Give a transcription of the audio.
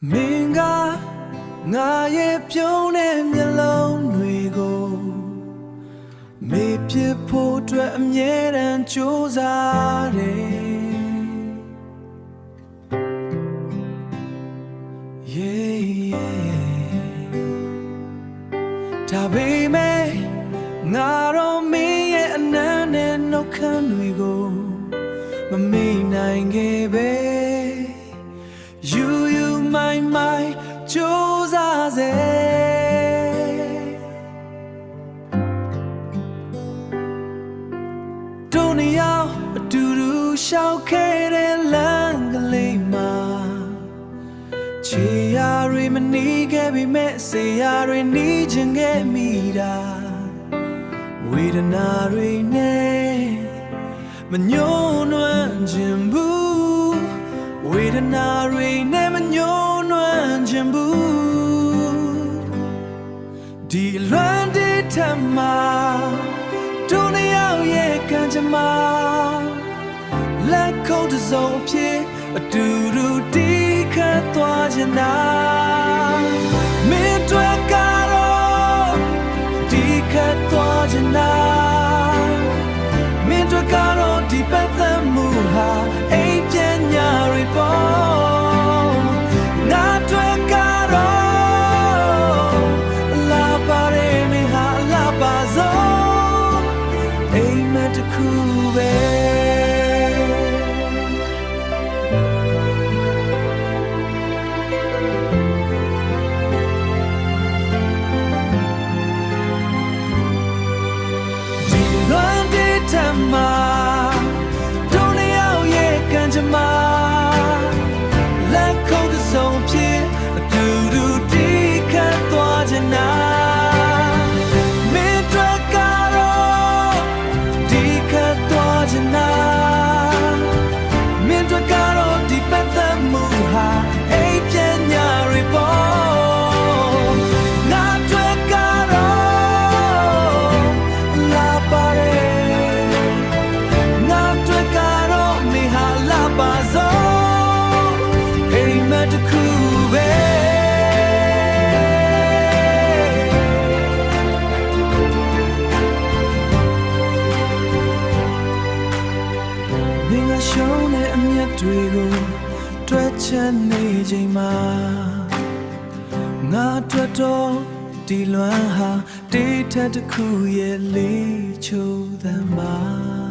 မင်းကငါရဲ့ပြုံးတဲ့မျက်လုံးတွေကိုမေ့ဖြစ်ဖို့အတွက်အမြဲတမ်းကြိုးစားတယ် ဒါပေမဲ့ငါတော့မင်းရဲ့အနမ်းနဲ့နှုတ်ခမ်းတွေကိုမမေ့နိုင်ခဲ့ပဲ You my ကြိုးစားစေတို့နှစ်ယောက်အတူတူရှောက်ခဲ့တဲ့လမ်းကလေးမှာချေရာတွေမနီးခဲ့ပေမဲ့ဆေးရာတွေနီးချင်ခဲ့မိတာဝေဒနာတွေနဲ့မညှိုးနွမ်းခြင်းဘူးဝေဒနာတွေနဲ့မညှိုးနွမ်းခြင်းဘူးဒီလွမ်းတဲ့ထမတို့နှစ်ယောက်ရဲ့ကံကြမ္မာလက်ခုပ်တစ်စုံအဖြစ်အတူတူတီးခတ်သွားချင်တာမင်းတို့ကတော့တီးခတ်သွားချင်တာမင်းတို့ကတော့ဒီပတ်သက်မှုဟာအိမ်ပြန်ညာတွေပေါ်ငါတို့ကတော့လာပါရဲမဟာလာပါစို့အိမ်မက်တစ်ခုပဲတို့နှစ်ယောက်ရဲ့ကံကြမ္မာလက်ခုပ်တစ်စုံဖြစ်အတူတူတီးခတ်သွားချင်တာမင်းတို့ကတော့တီးခတ်သွားချင်တာမင်းတို့ကတော့ဒီပတ်သက်မှုဟာအိမ်ပြန်ညာတွေပေါ်ငါတို့ကတော့လာပါရဲတစ်ခုပဲမင်းကရှုံးတဲ့အမြတ်တွေကိုတွက်ချက်နေချိန်မှာငါတွေ့တော့ဒီလွမ်းဟာတေးထက်တစ်ခုရဲ့လေးချိုးသမ်းမှာ